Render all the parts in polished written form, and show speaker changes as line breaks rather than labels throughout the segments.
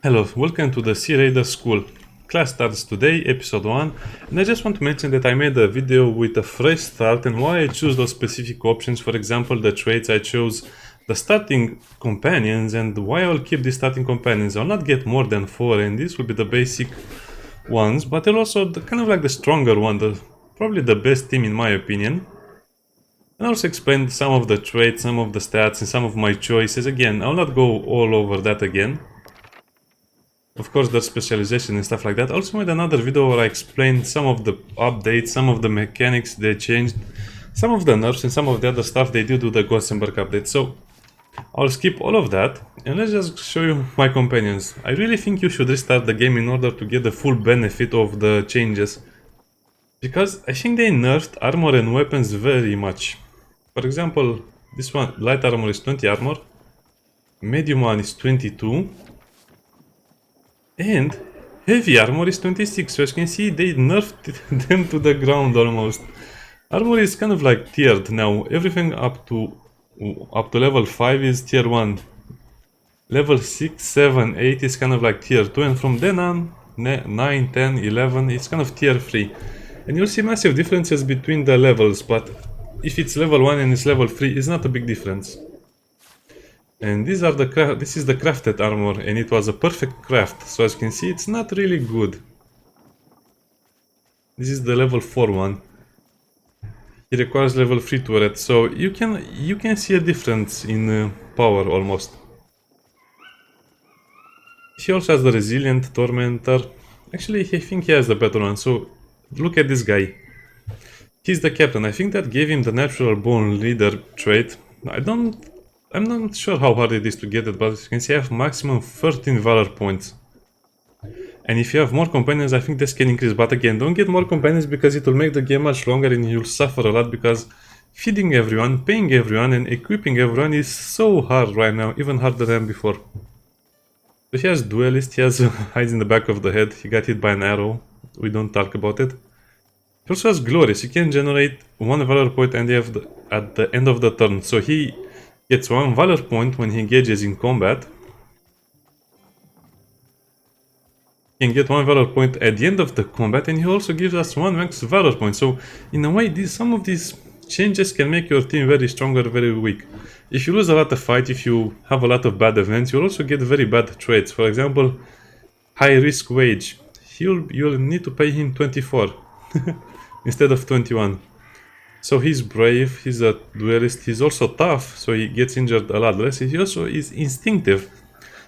Hello, welcome to the Sea Raider School. Class starts today, episode 1, and I just want to mention that I made a video with a fresh start and why I choose those specific options. For example, the traits I chose, the starting companions, and why I'll keep these starting companions. I'll not get more than 4, and these will be the basic ones, but they're also kind of like the stronger one, probably the best team in my opinion. And I also explained some of the traits, some of the stats, and some of my choices. Again, I'll not go all over that again. Of course, there's specialization and stuff like that. I also made another video where I explained some of the updates, some of the mechanics they changed, some of the nerfs, and some of the other stuff they did with the Gosenberg update. So I'll skip all of that and let's just show you my companions. I really think you should restart the game in order to get the full benefit of the changes, because I think they nerfed armor and weapons very much. For example, this one, light armor is 20 armor, medium one is 22, and heavy armor is 26, so as you can see they nerfed them to the ground almost. Armor is kind of like tiered now. Everything up to level 5 is tier 1. Level 6, 7, 8 is kind of like tier 2, and from then on 9, 10, 11 it's kind of tier 3. And you'll see massive differences between the levels, but if it's level 1 and it's level 3, it's not a big difference. And these are this is the crafted armor, and it was a perfect craft, so as you can see it's not really good. This is the level 4 one. It requires level 3 turret, so you can see a difference in power almost. He also has the resilient tormentor. Actually, I think he has the better one, so look at this guy. He's the captain. I think that gave him the natural born leader trait. I'm not sure how hard it is to get it, but as you can see I have maximum 13 valor points. And if you have more companions, I think this can increase. But again, don't get more companions because it will make the game much longer and you'll suffer a lot, because feeding everyone, paying everyone, and equipping everyone is so hard right now, even harder than before. So he has duelist, he has hides in the back of the head, he got hit by an arrow, we don't talk about it. He also has glorious, you can generate 1 valor point and you have at the end of the turn, so he gets 1 valor point when he engages in combat. He can get 1 valor point at the end of the combat, and he also gives us 1 max valor point. So in a way, some of these changes can make your team very strong or very weak. If you lose a lot of fight, if you have a lot of bad events, you'll also get very bad traits. For example, high risk wage. You'll need to pay him 24 instead of 21. So he's brave, he's a duelist, he's also tough, so he gets injured a lot less. He also is instinctive,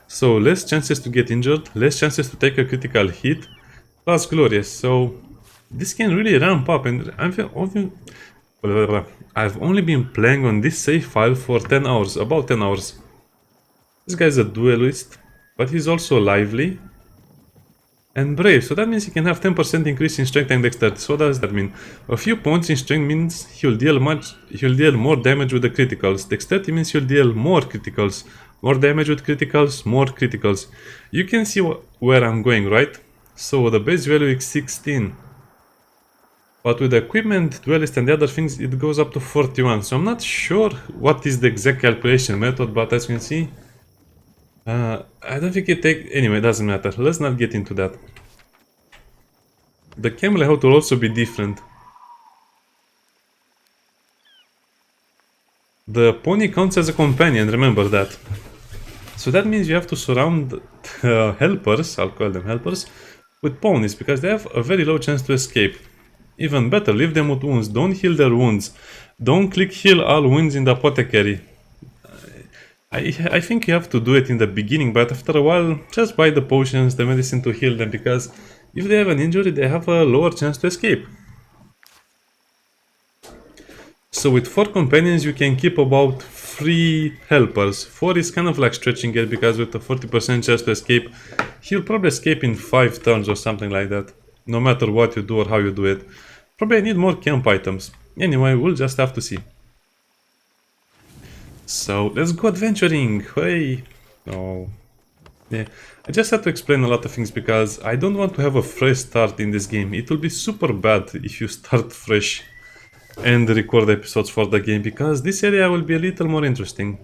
so less chances to get injured, less chances to take a critical hit, plus glorious. So this can really ramp up, and I've only been playing on this save file for 10 hours, about 10 hours. This guy's a duelist, but he's also lively and brave, so that means he can have 10% increase in strength and dexterity. So what does that mean? A few points in strength means he'll deal more damage with the criticals. Dexterity means he'll deal more criticals. More damage with criticals, more criticals. You can see where I'm going, right? So the base value is 16. But with the equipment, duelist, and the other things, it goes up to 41. So I'm not sure what is the exact calculation method, but as you can see, I don't think anyway, it doesn't matter. Let's not get into that. The cam layout will also be different. The pony counts as a companion, remember that. So that means you have to surround helpers, I'll call them helpers, with ponies, because they have a very low chance to escape. Even better, leave them with wounds. Don't heal their wounds. Don't click heal all wounds in the apothecary. I think you have to do it in the beginning, but after a while, just buy the potions, the medicine to heal them, because if they have an injury, they have a lower chance to escape. So with 4 companions, you can keep about 3 helpers. 4 is kind of like stretching it, because with a 40% chance to escape, he'll probably escape in 5 turns or something like that. No matter what you do or how you do it. Probably I need more camp items. Anyway, we'll just have to see. So let's go adventuring. Hey! Oh. Yeah, I just had to explain a lot of things because I don't want to have a fresh start in this game. It will be super bad if you start fresh and record episodes for the game, because this area will be a little more interesting.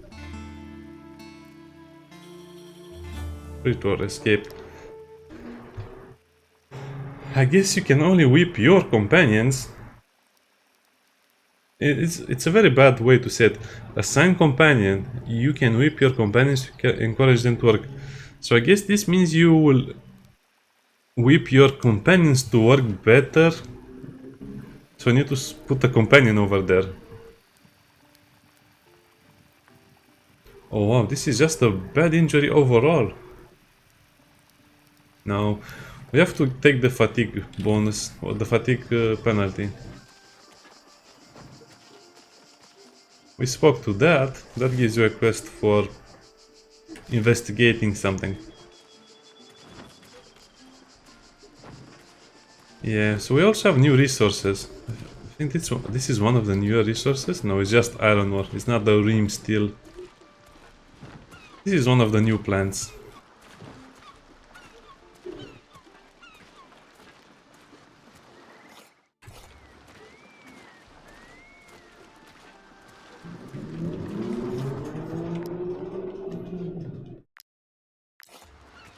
Retort, escape. I guess you can only whip your companions. It's a very bad way to say it. Assign companion. You can whip your companions to encourage them to work. So I guess this means you will whip your companions to work better. So I need to put a companion over there. Oh wow, this is just a bad injury overall. Now, we have to take the fatigue bonus, or the fatigue penalty. We spoke to that. That gives you a quest for investigating something. Yeah, so we also have new resources. I think this is one of the newer resources. No, it's just iron ore. It's not the ream steel. This is one of the new plants.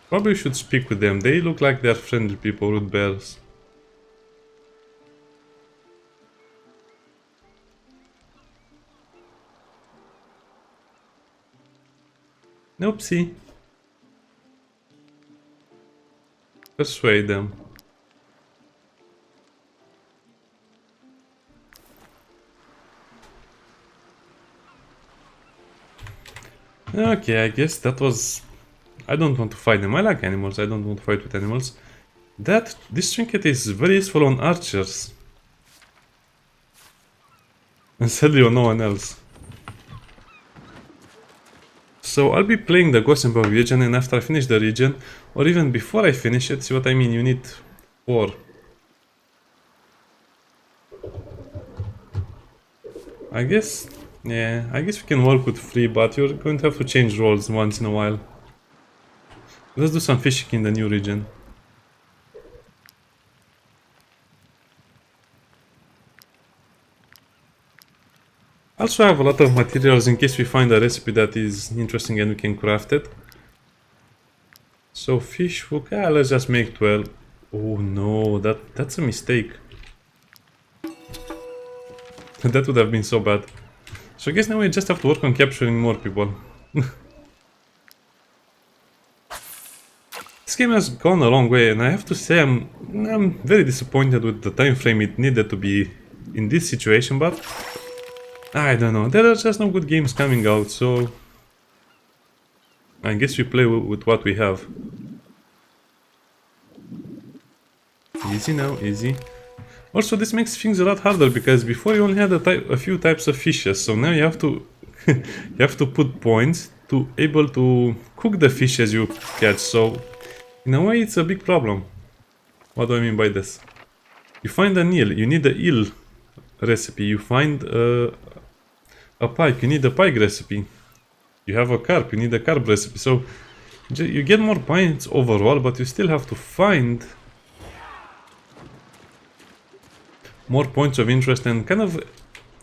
Probably should speak with them. They look like they're friendly people with bears. Oopsie. Persuade them. Okay, I guess that was... I don't want to fight them. I like animals. I don't want to fight with animals. This trinket is very useful on archers. And sadly on no one else. So I'll be playing the Gosenberg region, and after I finish the region, or even before I finish it, see what I mean, you need 4. I guess, yeah, I guess we can work with 3, but you're going to have to change roles once in a while. Let's do some fishing in the new region. Also have a lot of materials in case we find a recipe that is interesting and we can craft it. So fish hook, let's just make 12. Oh no, that's a mistake. That would have been so bad. So I guess now we just have to work on capturing more people. This game has gone a long way, and I have to say I'm very disappointed with the time frame it needed to be in this situation, but I don't know, there are just no good games coming out, so I guess we play with what we have. Easy now, easy. Also, this makes things a lot harder because before you only had a few types of fishes, so now you have to you have to put points to able to cook the fishes you catch. So in a way, it's a big problem. What do I mean by this? You find an eel, you need the eel recipe. You find a pike, you need a pike recipe. You have a carp, you need a carp recipe. So you get more points overall, but you still have to find more points of interest and kind of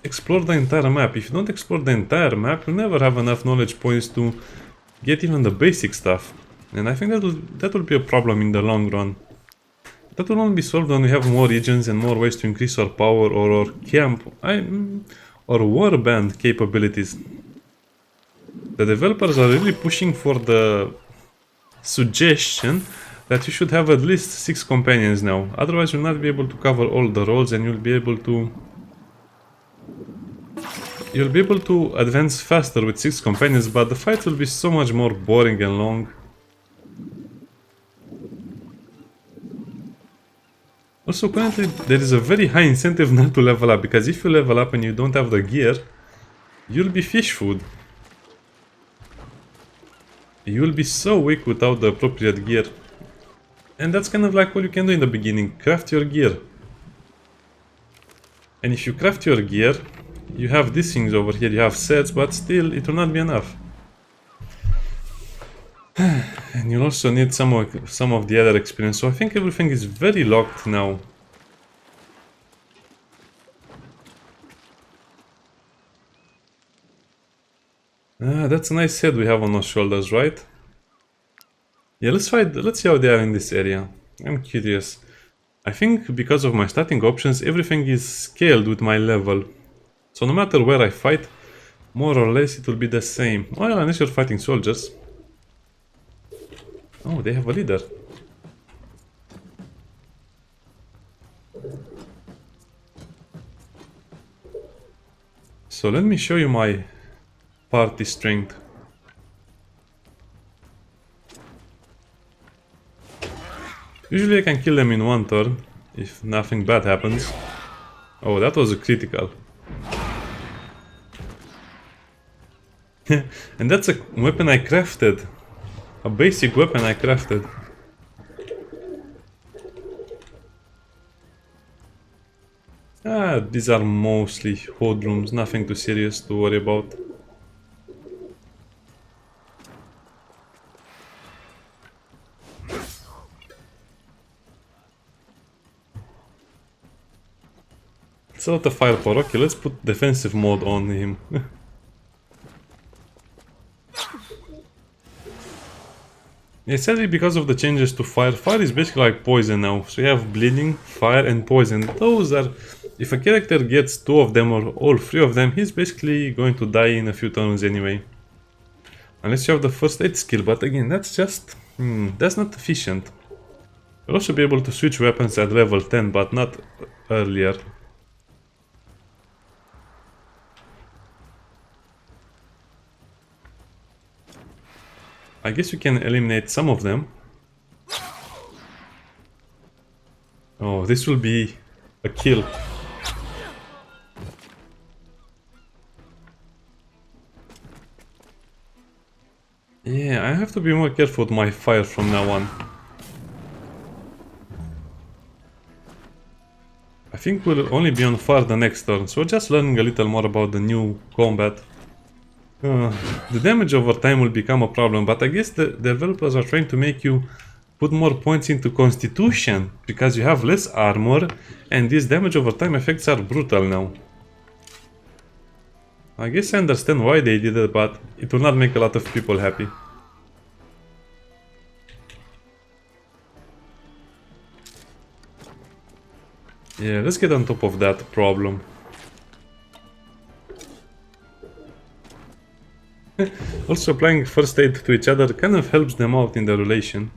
explore the entire map. If you don't explore the entire map, you'll never have enough knowledge points to get even the basic stuff. And I think that will be a problem in the long run. That will only be solved when we have more regions and more ways to increase our power or our camp or warband capabilities. The developers are really pushing for the suggestion that you should have at least 6 companions now. Otherwise you'll not be able to cover all the roles, and you'll be able to advance faster with 6 companions, but the fight will be so much more boring and long. Also, currently there is a very high incentive not to level up, because if you level up and you don't have the gear, you'll be fish food. You'll be so weak without the appropriate gear. And that's kind of like what you can do in the beginning, craft your gear. And if you craft your gear, you have these things over here, you have sets, but still it will not be enough. And you'll also need some of the other experience, so I think everything is very locked now. That's a nice head we have on our shoulders, right? Yeah, let's see how they are in this area. I'm curious. I think because of my starting options, everything is scaled with my level. So no matter where I fight, more or less it will be the same. Well, unless you're fighting soldiers. Oh, they have a leader. So let me show you my party strength. Usually I can kill them in one turn, if nothing bad happens. Oh, that was a critical. And that's a weapon I crafted. A basic weapon I crafted. Ah, these are mostly hoodlums, nothing too serious to worry about. It's a lot of firepower. Okay, let's put defensive mode on him. Yeah, sadly, because of the changes to fire, fire is basically like poison now. So you have bleeding, fire and poison. Those are... If a character gets two of them or all three of them, he's basically going to die in a few turns anyway. Unless you have the first aid skill, but again, that's just... that's not efficient. You'll also be able to switch weapons at level 10, but not earlier. I guess you can eliminate some of them. Oh, this will be a kill. Yeah, I have to be more careful with my fire from now on. I think we'll only be on fire the next turn, so just learning a little more about the new combat. The damage over time will become a problem, but I guess the developers are trying to make you put more points into Constitution, because you have less armor, and these damage over time effects are brutal now. I guess I understand why they did it, but it will not make a lot of people happy. Yeah, let's get on top of that problem. Also, applying first aid to each other kind of helps them out in the relation.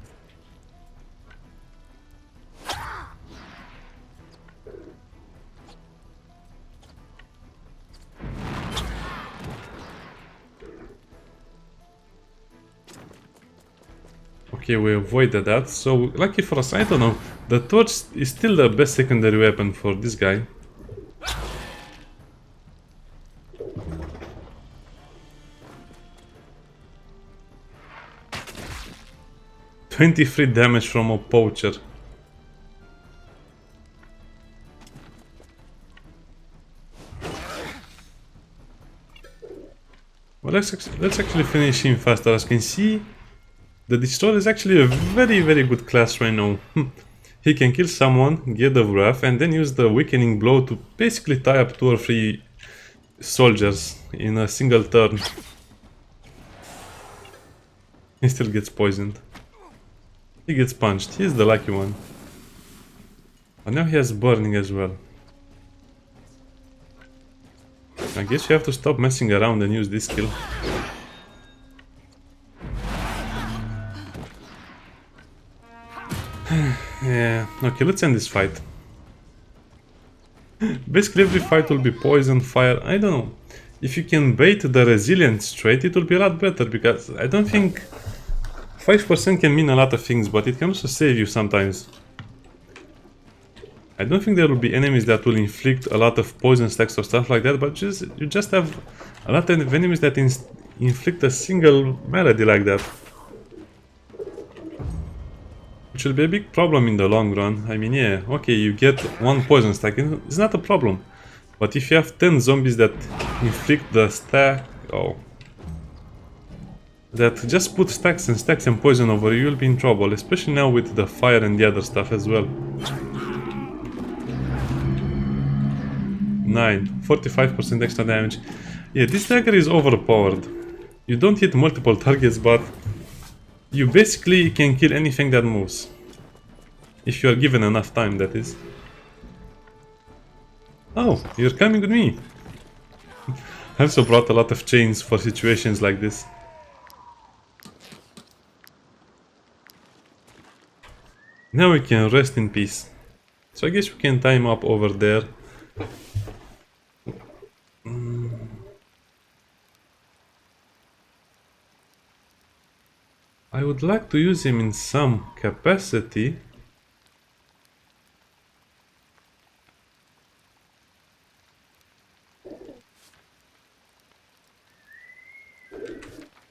Okay, we avoided that, so lucky for us, I don't know. The torch is still the best secondary weapon for this guy. $23 damage from a poacher. Well, let's actually finish him faster. As you can see, the Destroyer is actually a very good class right now. He can kill someone, get the wrath, and then use the weakening blow to basically tie up 2 or 3 soldiers in a single turn. He still gets poisoned. He gets punched. He's the lucky one. And now he has burning as well. I guess you have to stop messing around and use this skill. Yeah, okay, let's end this fight. Basically every fight will be poison, fire, I don't know. If you can bait the resilience trait, it will be a lot better, because I don't think 5% can mean a lot of things, but it can also save you sometimes. I don't think there will be enemies that will inflict a lot of poison stacks or stuff like that, but you just have a lot of enemies that inflict a single melody like that. Which will be a big problem in the long run. I mean, yeah, okay, you get 1 poison stack, it's not a problem. But if you have 10 zombies that inflict the stack, oh, that just put stacks and stacks and poison over you, you'll be in trouble, especially now with the fire and the other stuff as well. 9, 45% extra damage. Yeah, this dagger is overpowered. You don't hit multiple targets, but You basically can kill anything that moves. If you are given enough time, that is. Oh, you're coming with me. I also brought a lot of chains for situations like this. Now we can rest in peace. So I guess we can time up over there. I would like to use him in some capacity.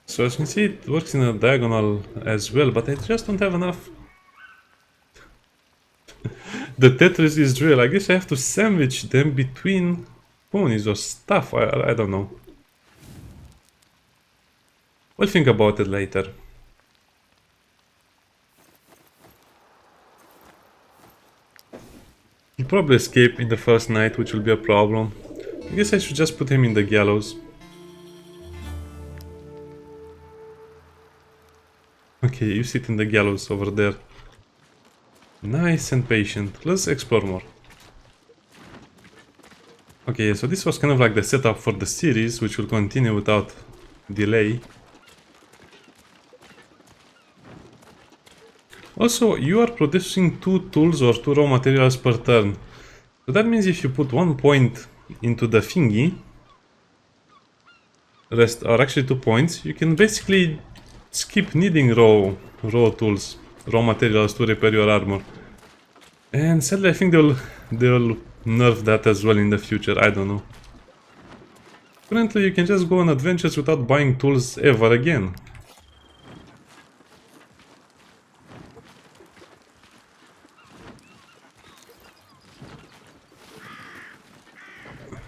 So as you can see, it works in a diagonal as well, but I just don't have enough. The Tetris is real. I guess I have to sandwich them between ponies or stuff. I don't know. We'll think about it later. He'll probably escape in the first night, which will be a problem. I guess I should just put him in the gallows. Okay, you sit in the gallows over there. Nice and patient. Let's explore more. Okay, so this was kind of like the setup for the series, which will continue without delay. Also, you are producing 2 tools or 2 raw materials per turn. So that means if you put 1 point into the thingy, rest are actually 2 points, you can basically skip needing raw tools, raw materials to repair your armor. And sadly I think they'll nerf that as well in the future, I don't know. Currently you can just go on adventures without buying tools ever again.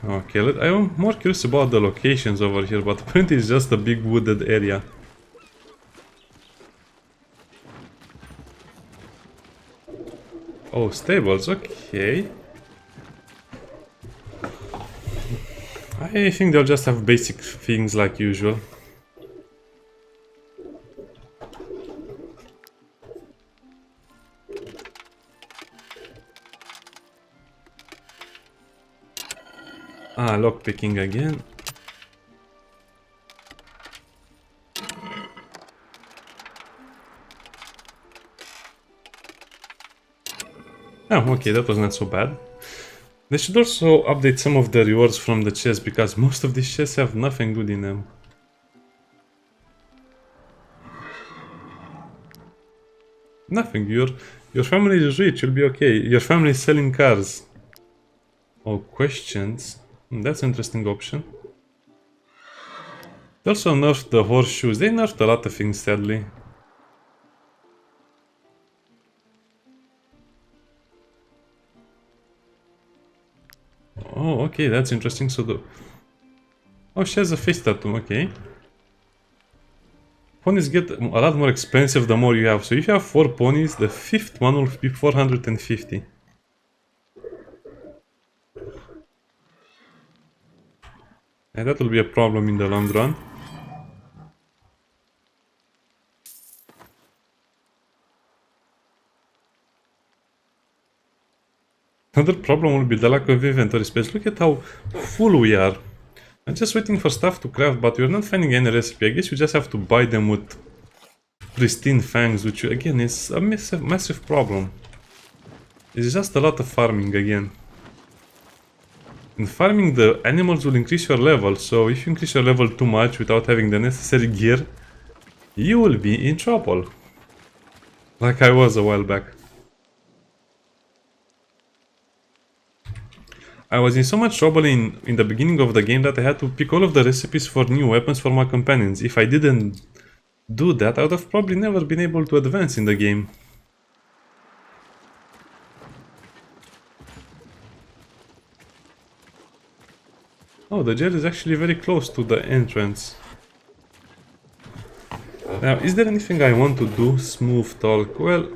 Okay, I'm more curious about the locations over here, but apparently it's just a big wooded area. Oh, stables, okay. I think they'll just have basic things like usual. Ah, lockpicking again. Oh, okay, that was not so bad. They should also update some of the rewards from the chests, because most of these chests have nothing good in them. Nothing, your family is rich, you'll be okay. Your family is selling cars. Oh, questions. That's an interesting option. They also nerfed the horseshoes. They nerfed a lot of things, sadly. Oh, okay, that's interesting. Oh, she has a face tattoo, okay. Ponies get a lot more expensive the more you have. So if you have 4 ponies, the 5th one will be 450. And that will be a problem in the long run. Another problem will be the lack of inventory space. Look at how full we are. I'm just waiting for stuff to craft, but we're not finding any recipe. I guess you just have to buy them with pristine fangs, which again is a massive problem. It's just a lot of farming again. In farming, the animals will increase your level, so if you increase your level too much without having the necessary gear, you will be in trouble. Like I was a while back. I was in so much trouble in the beginning of the game that I had to pick all of the recipes for new weapons for my companions. If I didn't do that, I would have probably never been able to advance in the game. Oh, the jail is actually very close to the entrance. Now, is there anything I want to do? Smooth talk. Well,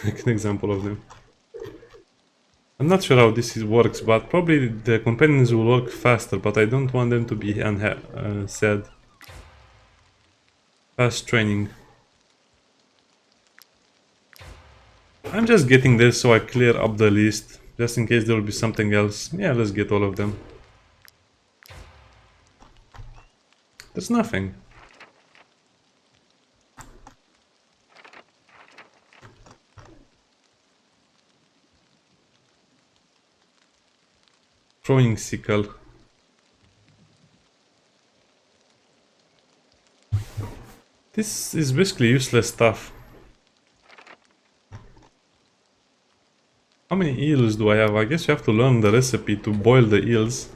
an example of them. I'm not sure how this works, but probably the companions will work faster, but I don't want them to be sad. Fast training. I'm just getting this so I clear up the list, just in case there will be something else. Yeah, let's get all of them. There's nothing. Throwing sickle. This is basically useless stuff. How many eels do I have? I guess you have to learn the recipe to boil the eels.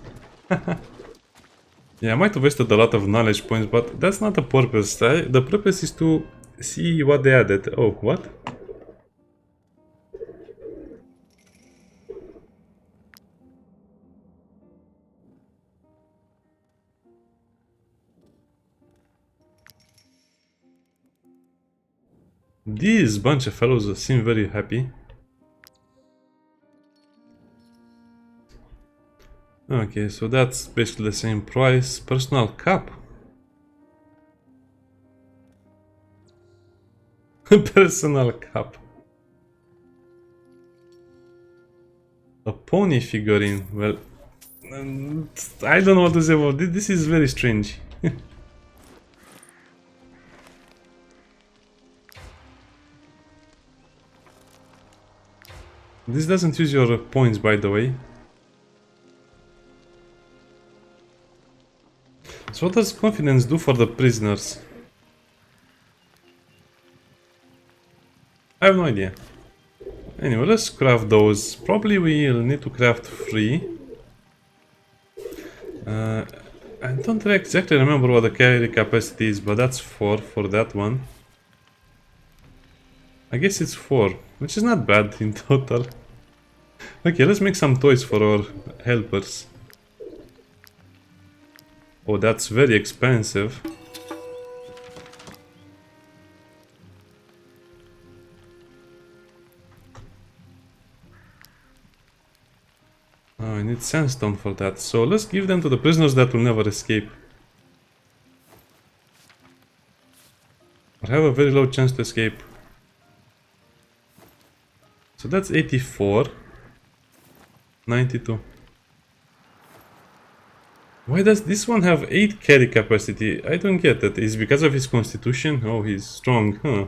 Yeah, I might have wasted a lot of knowledge points, but that's not the purpose. The purpose is to see what they added. Oh, what? These bunch of fellows seem very happy. Okay, so that's basically the same price. Personal cup. Personal cup. A pony figurine. Well, I don't know what to say about this. This is very strange. This doesn't use your points, by the way. So what does confidence do for the prisoners? I have no idea. Anyway, let's craft those. Probably we'll need to craft 3. I don't exactly remember what the carry capacity is, but that's 4 for that one. I guess it's 4, which is not bad in total. Okay, let's make some toys for our helpers. Oh, that's very expensive. Oh, I need sandstone for that. So let's give them to the prisoners that will never escape. Or have a very low chance to escape. So that's 84. 92. Why does this one have 8 carry capacity? I don't get it. Is it because of his constitution? Oh, he's strong, huh?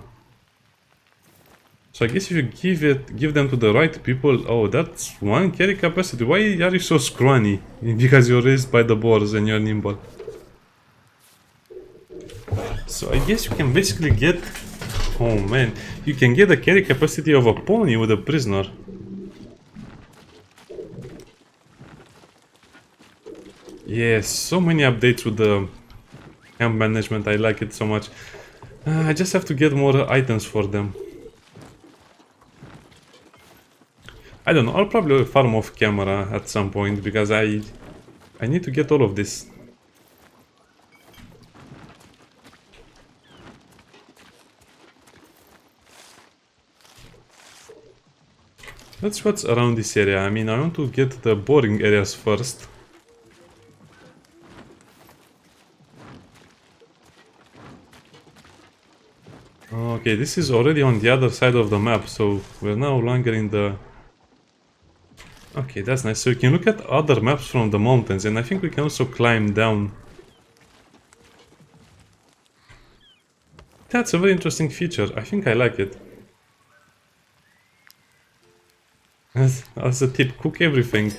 So I guess if you give them to the right people. Oh, that's 1 carry capacity. Why are you so scrawny? Because you're raised by the boars and you're nimble. So I guess you can basically get... Oh man, you can get the carry capacity of a pony with a prisoner. Yes, so many updates with the camp management. I like it so much. I just have to get more items for them. I don't know, I'll probably farm off camera at some point because I need to get all of this. Let's see what's around this area. I mean, I want to get the boring areas first. Okay, this is already on the other side of the map, so we're no longer in the... Okay, that's nice. So you can look at other maps from the mountains, and I think we can also climb down. That's a very interesting feature. I think I like it. As a tip, cook everything.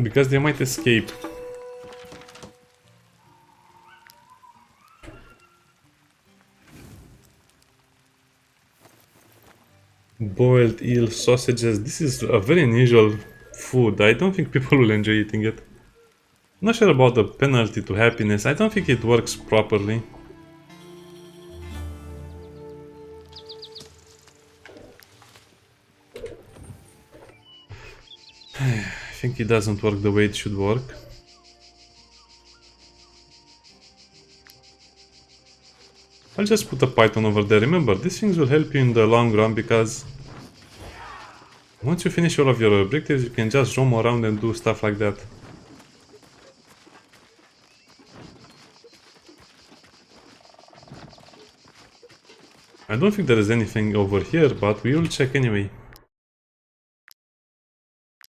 Because they might escape. Boiled eel sausages. This is a very unusual food. I don't think people will enjoy eating it. I'm not sure about the penalty to happiness. I don't think it works properly. I think it doesn't work the way it should work. I'll just put a python over there. Remember, these things will help you in the long run because once you finish all of your objectives, you can just roam around and do stuff like that. I don't think there is anything over here, but we will check anyway.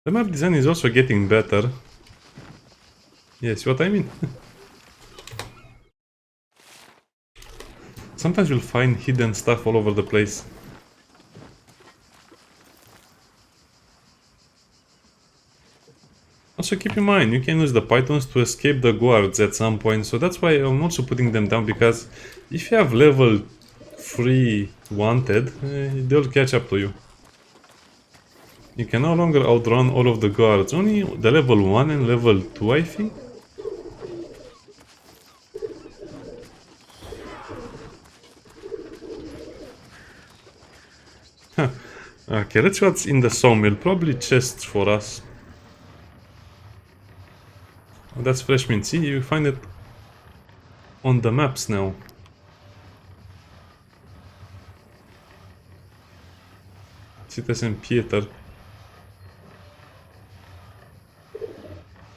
The map design is also getting better. Yes, what I mean? Sometimes you'll find hidden stuff all over the place. Also keep in mind, you can use the pythons to escape the guards at some point, so that's why I'm also putting them down, because if you have level 3 wanted, they'll catch up to you. You can no longer outrun all of the guards, only the level 1 and level 2 I think. Okay, let's see what's in the sawmill, probably chests for us. Oh, that's fresh mint, see, you find it on the maps now. Citizen Pieter.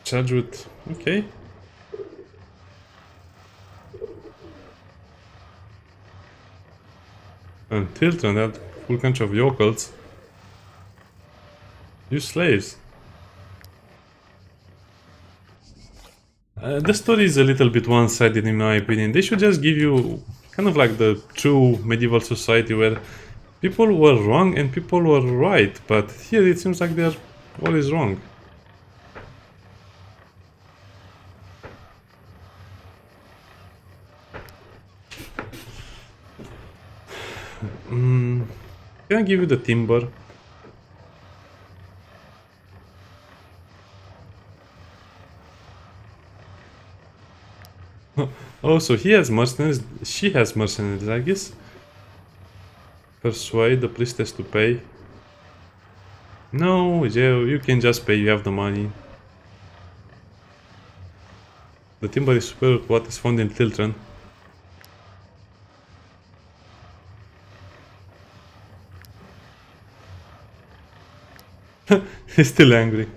Charge with... okay. And Tilton had full bunch of yokels. You slaves. The story is a little bit one-sided in my opinion. They should just give you kind of like the true medieval society where people were wrong and people were right, but here it seems like they're always wrong. Can I give you the timber? Oh, so he has mercenaries, she has mercenaries, I guess. Persuade the priestess to pay. No, Joe, you can just pay, you have the money. The timber is superior to what is found in Tiltron. He's still angry.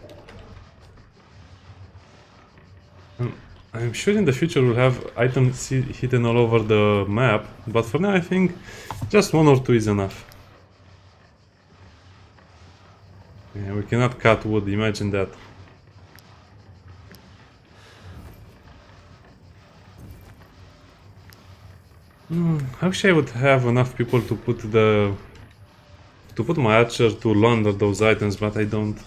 I'm sure in the future we'll have items hidden all over the map, but for now I think just one or two is enough. Yeah, we cannot cut wood, imagine that. I wish I would have enough people to put my archer to launder those items, but I don't.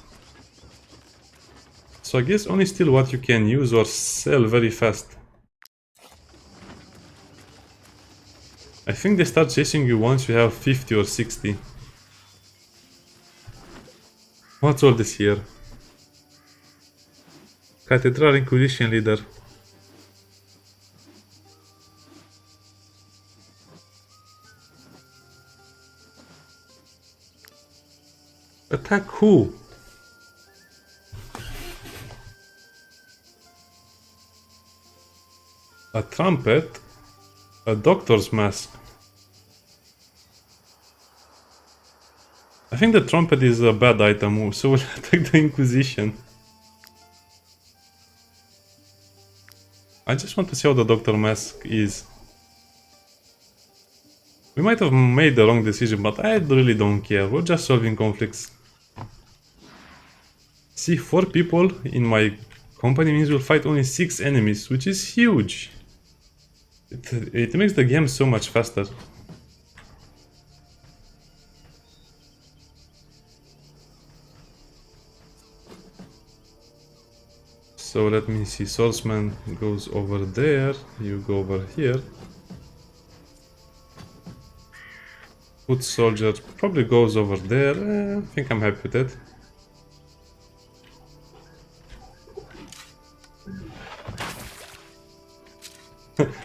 So I guess only steal what you can use or sell very fast. I think they start chasing you once you have 50 or 60. What's all this here? Cathedral Inquisition leader. Attack who? A trumpet? A doctor's mask? I think the trumpet is a bad item, so we'll attack the Inquisition. I just want to see how the doctor mask is. We might have made the wrong decision, but I really don't care. We're just solving conflicts. See, 4 people in my company means we'll fight only 6 enemies, which is huge. It makes the game so much faster. So let me see, swordsman goes over there, you go over here. Foot soldier probably goes over there, I think I'm happy with that.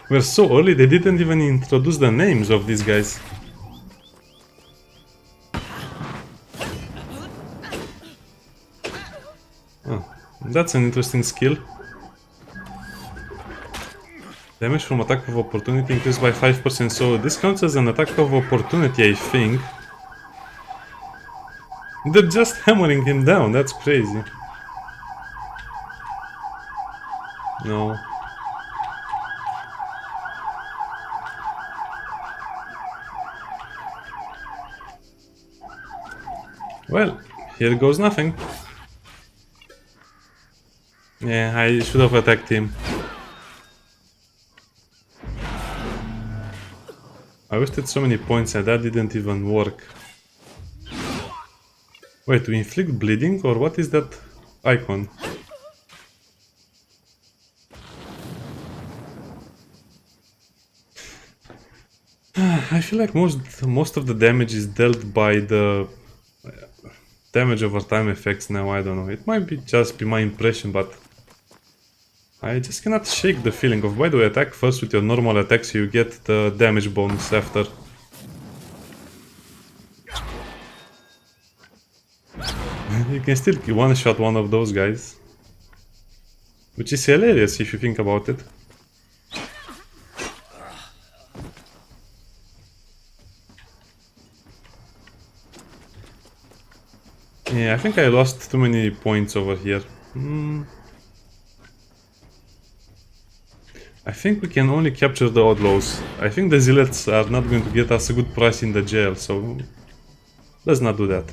We're so early, they didn't even introduce the names of these guys. Oh, that's an interesting skill. Damage from attack of opportunity increased by 5%, so this counts as an attack of opportunity, I think. They're just hammering him down, that's crazy. No. Well, here goes nothing. Yeah, I should have attacked him. I wasted so many points and that didn't even work. Wait, to inflict bleeding or what is that icon? I feel like most of the damage is dealt by the damage over time effects now, I don't know. It might be just be my impression, but I just cannot shake the feeling of why do you attack first with your normal attack so you get the damage bonus after. You can still one-shot one of those guys. Which is hilarious if you think about it. Yeah, I think I lost too many points over here. I think we can only capture the outlaws. I think the zealots are not going to get us a good price in the jail, so let's not do that.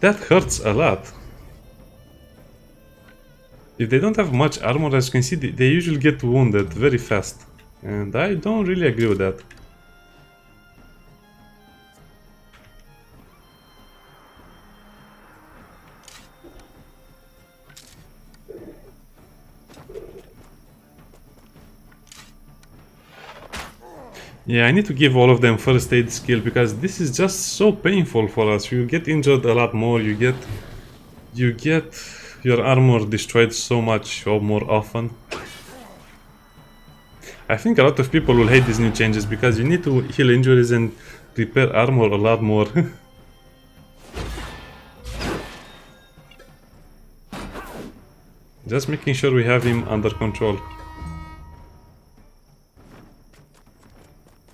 That hurts a lot. If they don't have much armor, as you can see, they usually get wounded very fast. And I don't really agree with that. Yeah, I need to give all of them first aid skill because this is just so painful for us. You get injured a lot more, you get your armor destroyed so much or more often. I think a lot of people will hate these new changes because you need to heal injuries and repair armor a lot more. Just making sure we have him under control.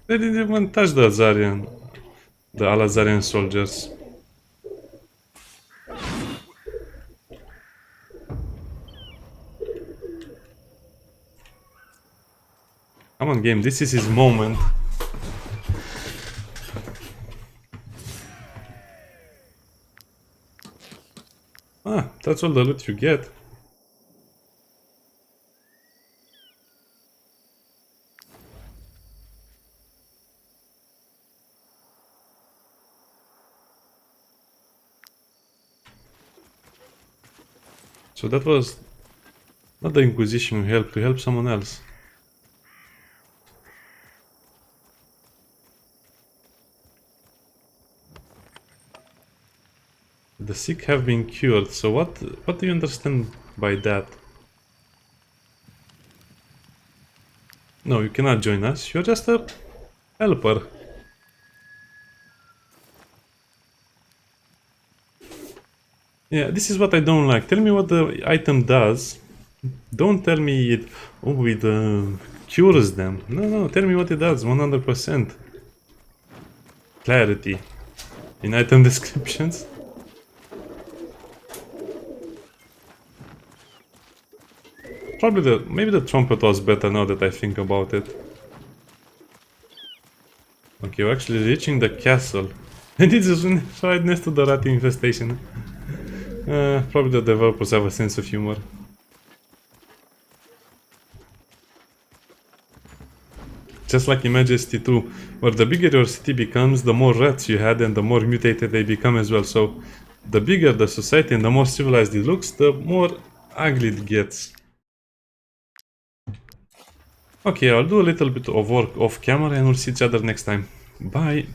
They didn't even touch the Al-Azarian soldiers. Come on, game, this is his moment. Ah, that's all the loot you get. So that was not the Inquisition who helped someone else. The sick have been cured, so what do you understand by that? No, you cannot join us, you're just a helper. Yeah, this is what I don't like. Tell me what the item does. Don't tell me it cures them. No, tell me what it does, 100%. Clarity. In item descriptions. Maybe the trumpet was better now that I think about it. Okay, we're actually reaching the castle. And it's just right next to the rat infestation. Probably the developers have a sense of humor. Just like in Majesty 2, where the bigger your city becomes, the more rats you had and the more mutated they become as well. So, the bigger the society and the more civilized it looks, the more ugly it gets. Okay, I'll do a little bit of work off camera and we'll see each other next time. Bye!